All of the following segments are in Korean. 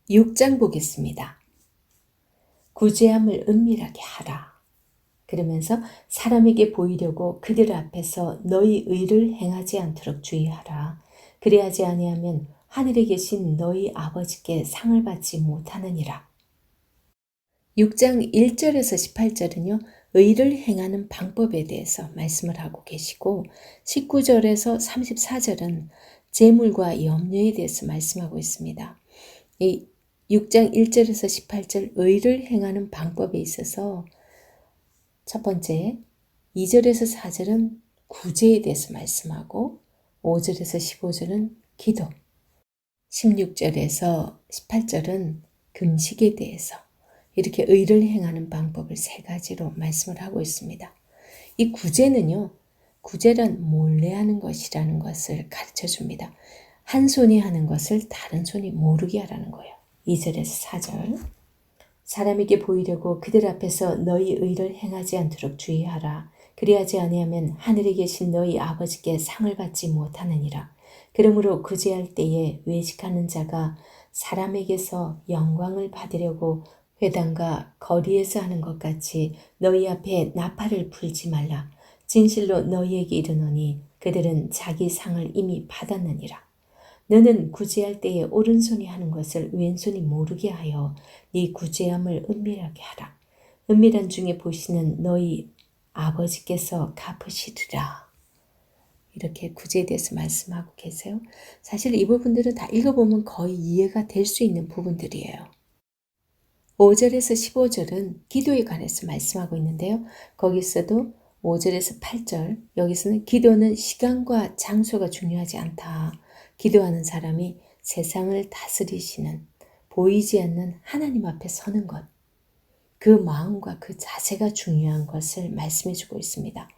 6장 보겠습니다. 구제함을 은밀하게 하라. 그러면서 사람에게 보이려고 그들 앞에서 너희 의를 행하지 않도록 주의하라. 그리하지 아니하면 하늘에 계신 너희 아버지께 상을 받지 못하느니라. 6장 1절에서 18절은요. 의를 행하는 방법에 대해서 말씀을 하고 계시고 19절에서 34절은 재물과 염려에 대해서 말씀하고 있습니다. 이 6장 1절에서 18절 의를 행하는 방법에 있어서 첫 번째 2절에서 4절은 구제에 대해서 말씀하고 5절에서 15절은 기도, 16절에서 18절은 금식에 대해서 이렇게 의를 행하는 방법을 세 가지로 말씀을 하고 있습니다. 이 구제는요. 구제란 몰래 하는 것이라는 것을 가르쳐 줍니다. 한 손이 하는 것을 다른 손이 모르게 하라는 거예요. 2절에서 4절 사람에게 보이려고 그들 앞에서 너희 의를 행하지 않도록 주의하라. 그리하지 아니하면 하늘에 계신 너희 아버지께 상을 받지 못하느니라. 그러므로 구제할 때에 외식하는 자가 사람에게서 영광을 받으려고 회당과 거리에서 하는 것 같이 너희 앞에 나팔을 불지 말라. 진실로 너희에게 이르노니 그들은 자기 상을 이미 받았느니라. 너는 구제할 때에 오른손이 하는 것을 왼손이 모르게 하여 네 구제함을 은밀하게 하라. 은밀한 중에 보시는 너희 아버지께서 갚으시리라. 이렇게 구제에 대해서 말씀하고 계세요. 사실 이 부분들은 다 읽어보면 거의 이해가 될 수 있는 부분들이에요. 5절에서 15절은 기도에 관해서 말씀하고 있는데요. 거기서도 5절에서 8절 여기서는 기도는 시간과 장소가 중요하지 않다. 기도하는 사람이 세상을 다스리시는 보이지 않는 하나님 앞에 서는 것. 그 마음과 그 자세가 중요한 것을 말씀해 주고 있습니다.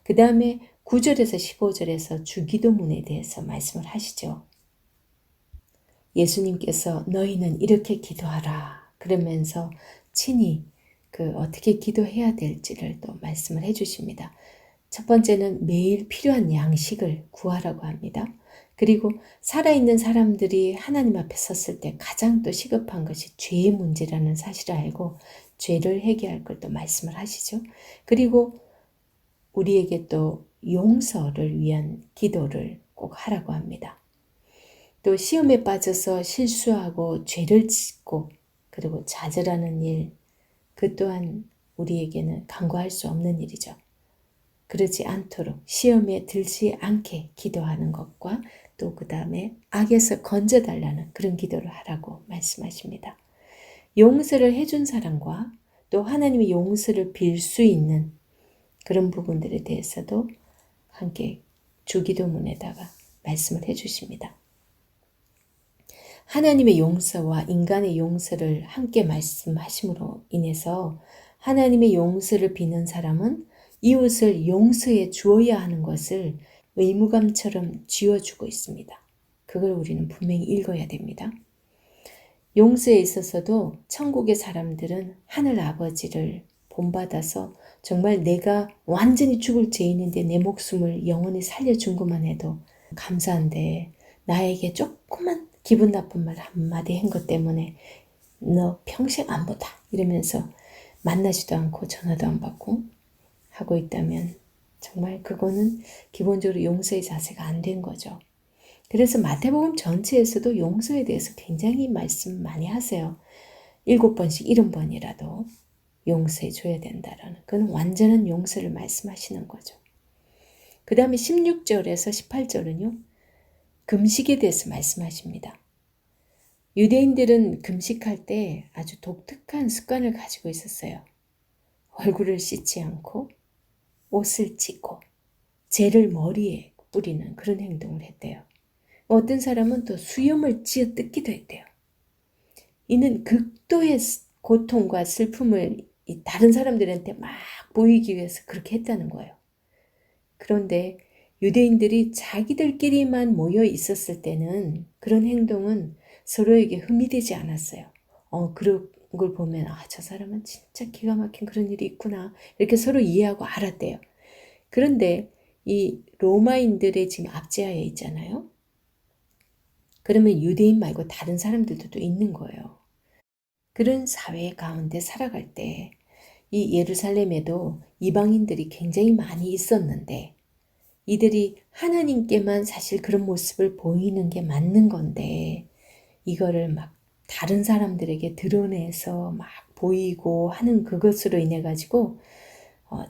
그 다음에 9절에서 15절에서 주기도문에 대해서 말씀을 하시죠. 예수님께서 너희는 이렇게 기도하라. 그러면서 친히 어떻게 기도해야 될지를 또 말씀을 해 주십니다. 첫 번째는 매일 필요한 양식을 구하라고 합니다. 그리고 살아있는 사람들이 하나님 앞에 섰을 때 가장 또 시급한 것이 죄의 문제라는 사실을 알고 죄를 해결할 걸 또 말씀을 하시죠. 그리고 우리에게 또 용서를 위한 기도를 꼭 하라고 합니다. 또 시험에 빠져서 실수하고 죄를 짓고 그리고 좌절하는 일, 그 또한 우리에게는 간과할 수 없는 일이죠. 그러지 않도록 시험에 들지 않게 기도하는 것과 또 그 다음에 악에서 건져달라는 그런 기도를 하라고 말씀하십니다. 용서를 해준 사람과 또 하나님의 용서를 빌 수 있는 그런 부분들에 대해서도 함께 주기도문에다가 말씀을 해주십니다. 하나님의 용서와 인간의 용서를 함께 말씀하심으로 인해서 하나님의 용서를 비는 사람은 이웃을 용서해 주어야 하는 것을 의무감처럼 쥐어주고 있습니다. 그걸 우리는 분명히 읽어야 됩니다. 용서에 있어서도 천국의 사람들은 하늘 아버지를 본받아서 정말 내가 완전히 죽을 죄인인데 내 목숨을 영원히 살려준 것만 해도 감사한데 나에게 조그만 기분 나쁜 말 한마디 한 것 때문에 너 평생 안 보다 이러면서 만나지도 않고 전화도 안 받고 하고 있다면 정말 그거는 기본적으로 용서의 자세가 안 된 거죠. 그래서 마태복음 전체에서도 용서에 대해서 굉장히 말씀 많이 하세요. 7번씩 70번이라도 용서해 줘야 된다라는 그건 완전한 용서를 말씀하시는 거죠. 그 다음에 16절에서 18절은요. 금식에 대해서 말씀하십니다. 유대인들은 금식할 때 아주 독특한 습관을 가지고 있었어요. 얼굴을 씻지 않고 옷을 찢고 재를 머리에 뿌리는 그런 행동을 했대요. 어떤 사람은 또 수염을 쥐어 뜯기도 했대요. 이는 극도의 고통과 슬픔을 다른 사람들한테 막 보이기 위해서 그렇게 했다는 거예요. 그런데 유대인들이 자기들끼리만 모여 있었을 때는 그런 행동은 서로에게 흠이 되지 않았어요. 그런 걸 보면 저 사람은 진짜 기가 막힌 그런 일이 있구나 이렇게 서로 이해하고 알았대요. 그런데 이 로마인들의 지금 압제하에 있잖아요. 그러면 유대인 말고 다른 사람들도 또 있는 거예요. 그런 사회 가운데 살아갈 때 이 예루살렘에도 이방인들이 굉장히 많이 있었는데 이들이 하나님께만 사실 그런 모습을 보이는 게 맞는 건데 이거를 막 다른 사람들에게 드러내서 막 보이고 하는 그것으로 인해 가지고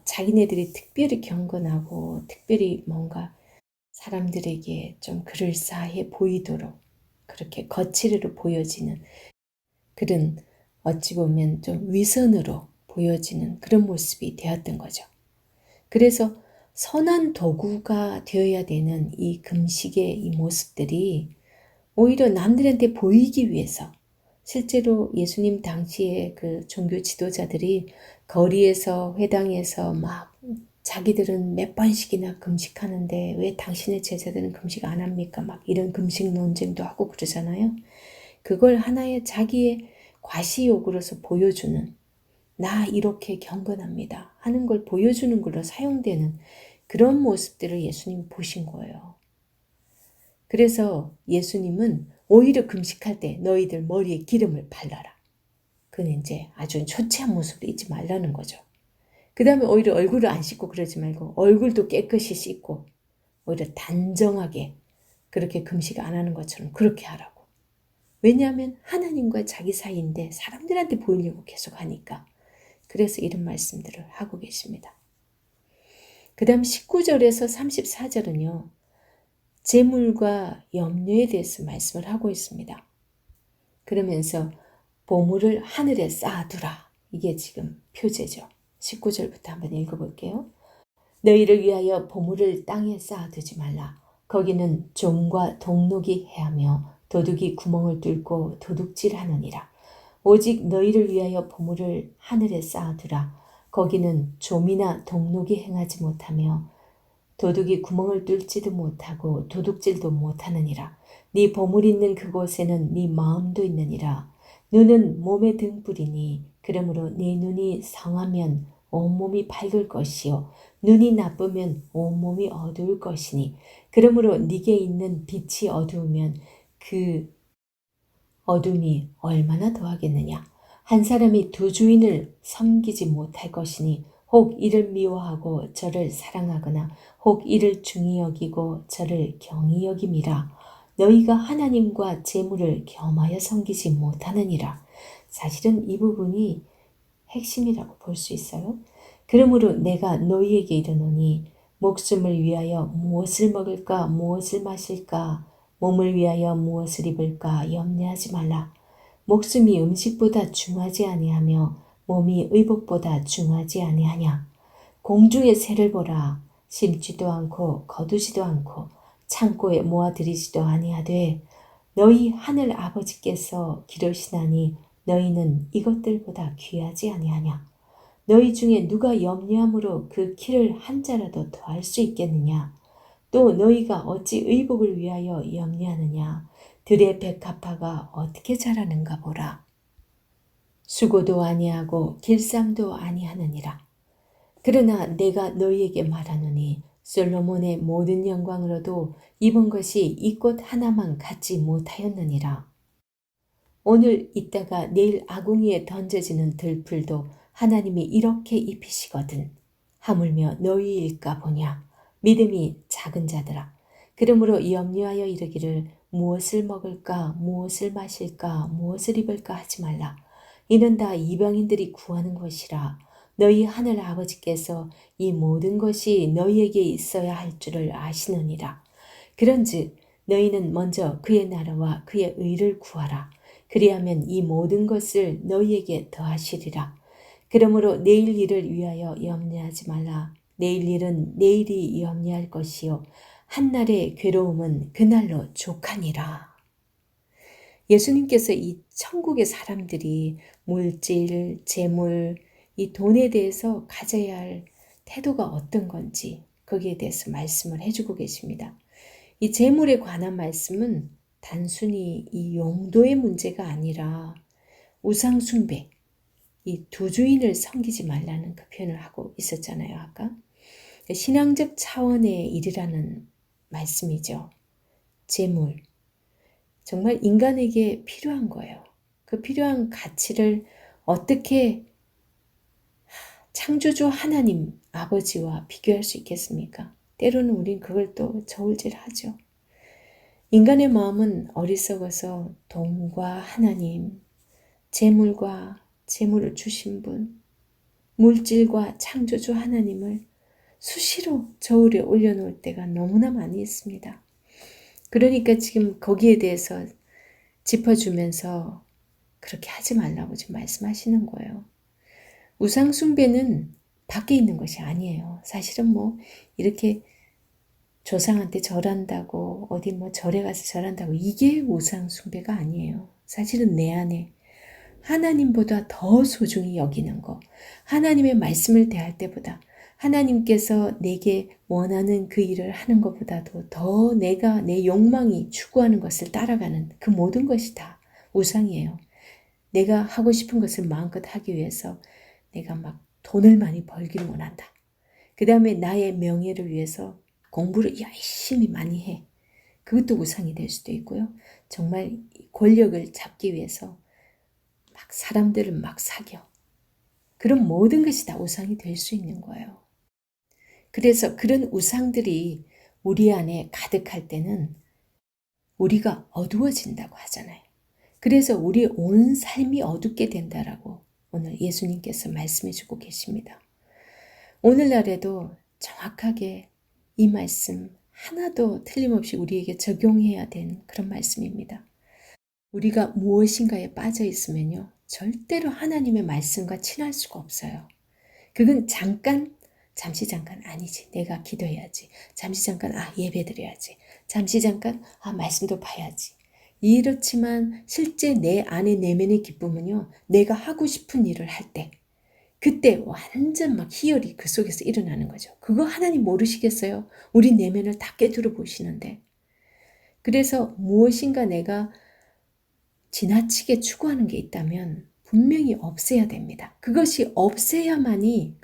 자기네들이 특별히 경건하고 특별히 뭔가 사람들에게 좀 그럴싸해 보이도록 그렇게 거칠으로 보여지는 그런 어찌 보면 좀 위선으로 보여지는 그런 모습이 되었던 거죠. 그래서 선한 도구가 되어야 되는 이 금식의 이 모습들이 오히려 남들한테 보이기 위해서 실제로 예수님 당시에 그 종교 지도자들이 거리에서 회당에서 막 자기들은 몇 번씩이나 금식하는데 왜 당신의 제자들은 금식 안 합니까? 막 이런 금식 논쟁도 하고 그러잖아요. 그걸 하나의 자기의 과시욕으로서 보여주는 나 이렇게 경건합니다 하는 걸 보여주는 걸로 사용되는 그런 모습들을 예수님 보신 거예요. 그래서 예수님은 오히려 금식할 때 너희들 머리에 기름을 발라라. 그는 이제 아주 초췌한 모습을 잊지 말라는 거죠. 그 다음에 오히려 얼굴을 안 씻고 그러지 말고 얼굴도 깨끗이 씻고 오히려 단정하게 그렇게 금식 안 하는 것처럼 그렇게 하라고. 왜냐하면 하나님과 자기 사이인데 사람들한테 보이려고 계속 하니까. 그래서 이런 말씀들을 하고 계십니다. 그 다음 19절에서 34절은요. 재물과 염려에 대해서 말씀을 하고 있습니다. 그러면서 보물을 하늘에 쌓아두라. 이게 지금 표제죠. 19절부터 한번 읽어볼게요. 너희를 위하여 보물을 땅에 쌓아두지 말라. 거기는 좀과 동록이 해하며 도둑이 구멍을 뚫고 도둑질하느니라. 오직 너희를 위하여 보물을 하늘에 쌓아두라. 거기는 좀이나 동록이 행하지 못하며 도둑이 구멍을 뚫지도 못하고 도둑질도 못하느니라. 네 보물 있는 그곳에는 네 마음도 있느니라. 눈은 몸의 등불이니 그러므로 네 눈이 성하면 온몸이 밝을 것이요 눈이 나쁘면 온몸이 어두울 것이니 그러므로 네게 있는 빛이 어두우면 그 어둠이 얼마나 더하겠느냐. 한 사람이 두 주인을 섬기지 못할 것이니 혹 이를 미워하고 저를 사랑하거나 혹 이를 중히 여기고 저를 경히 여김이라. 너희가 하나님과 재물을 겸하여 섬기지 못하느니라. 사실은 이 부분이 핵심이라고 볼 수 있어요. 그러므로 내가 너희에게 이르노니 목숨을 위하여 무엇을 먹을까 무엇을 마실까 몸을 위하여 무엇을 입을까 염려하지 말라. 목숨이 음식보다 중하지 아니하며 몸이 의복보다 중하지 아니하냐. 공중의 새를 보라. 심지도 않고 거두지도 않고 창고에 모아들이지도 아니하되 너희 하늘 아버지께서 기르시나니 너희는 이것들보다 귀하지 아니하냐. 너희 중에 누가 염려함으로 그 키를 한 자라도 더할 수 있겠느냐. 또 너희가 어찌 의복을 위하여 염려하느냐. 들의 백합화가 어떻게 자라는가 보라. 수고도 아니하고 길쌈도 아니하느니라. 그러나 내가 너희에게 말하노니 솔로몬의 모든 영광으로도 입은 것이 이 꽃 하나만 갖지 못하였느니라. 오늘 있다가 내일 아궁이에 던져지는 들풀도 하나님이 이렇게 입히시거든. 하물며 너희일까 보냐. 믿음이 작은 자들아. 그러므로 염려하여 이르기를 무엇을 먹을까 무엇을 마실까 무엇을 입을까 하지 말라. 이는 다 이방인들이 구하는 것이라. 너희 하늘 아버지께서 이 모든 것이 너희에게 있어야 할 줄을 아시느니라. 그런즉 너희는 먼저 그의 나라와 그의 의를 구하라. 그리하면 이 모든 것을 너희에게 더하시리라. 그러므로 내일 일을 위하여 염려하지 말라. 내일 일은 내일이 염려할 것이요 한날의 괴로움은 그날로 족하니라. 예수님께서 이 천국의 사람들이 물질, 재물, 이 돈에 대해서 가져야 할 태도가 어떤 건지 거기에 대해서 말씀을 해주고 계십니다. 이 재물에 관한 말씀은 단순히 이 용도의 문제가 아니라 우상 숭배, 이 두 주인을 섬기지 말라는 그 표현을 하고 있었잖아요, 아까. 신앙적 차원의 일이라는 말씀이죠. 재물. 정말 인간에게 필요한 거예요. 그 필요한 가치를 어떻게 창조주 하나님 아버지와 비교할 수 있겠습니까? 때로는 우린 그걸 또 저울질하죠. 인간의 마음은 어리석어서 돈과 하나님, 재물과 재물을 주신 분, 물질과 창조주 하나님을 수시로 저울에 올려놓을 때가 너무나 많이 있습니다. 그러니까 지금 거기에 대해서 짚어주면서 그렇게 하지 말라고 지금 말씀하시는 거예요. 우상 숭배는 밖에 있는 것이 아니에요. 사실은 뭐 이렇게 조상한테 절한다고 어디 뭐 절에 가서 절한다고 이게 우상 숭배가 아니에요. 사실은 내 안에 하나님보다 더 소중히 여기는 거, 하나님의 말씀을 대할 때보다 하나님께서 내게 원하는 그 일을 하는 것보다도 더 내가 내 욕망이 추구하는 것을 따라가는 그 모든 것이 다 우상이에요. 내가 하고 싶은 것을 마음껏 하기 위해서 내가 막 돈을 많이 벌기를 원한다. 그 다음에 나의 명예를 위해서 공부를 열심히 많이 해. 그것도 우상이 될 수도 있고요. 정말 권력을 잡기 위해서 막 사람들을 막 사겨. 그런 모든 것이 다 우상이 될 수 있는 거예요. 그래서 그런 우상들이 우리 안에 가득할 때는 우리가 어두워진다고 하잖아요. 그래서 우리 온 삶이 어둡게 된다라고 오늘 예수님께서 말씀해 주고 계십니다. 오늘날에도 정확하게 이 말씀 하나도 틀림없이 우리에게 적용해야 되는 그런 말씀입니다. 우리가 무엇인가에 빠져 있으면요, 절대로 하나님의 말씀과 친할 수가 없어요. 그건 잠시 잠깐 아니지. 내가 기도해야지. 잠시 잠깐 예배 드려야지. 잠시 잠깐 말씀도 봐야지. 이렇지만 실제 내 안의 내면의 기쁨은요, 내가 하고 싶은 일을 할 때, 그때 완전 막 희열이 그 속에서 일어나는 거죠. 그거 하나님 모르시겠어요? 우리 내면을 다 꿰뚫어 보시는데. 그래서 무엇인가 내가 지나치게 추구하는 게 있다면 분명히 없애야 됩니다. 그것이 없어져야만이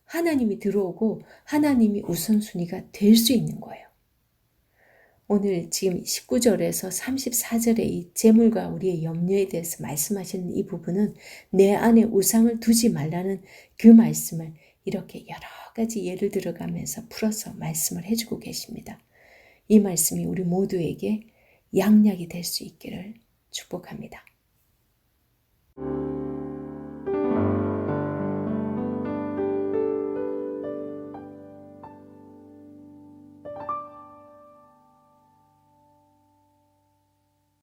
하나님이 들어오고 하나님이 우선순위가 될 수 있는 거예요. 오늘 지금 19절에서 34절의 이 재물과 우리의 염려에 대해서 말씀하시는 이 부분은 내 안에 우상을 두지 말라는 그 말씀을 이렇게 여러 가지 예를 들어가면서 풀어서 말씀을 해주고 계십니다. 이 말씀이 우리 모두에게 양약이 될 수 있기를 축복합니다.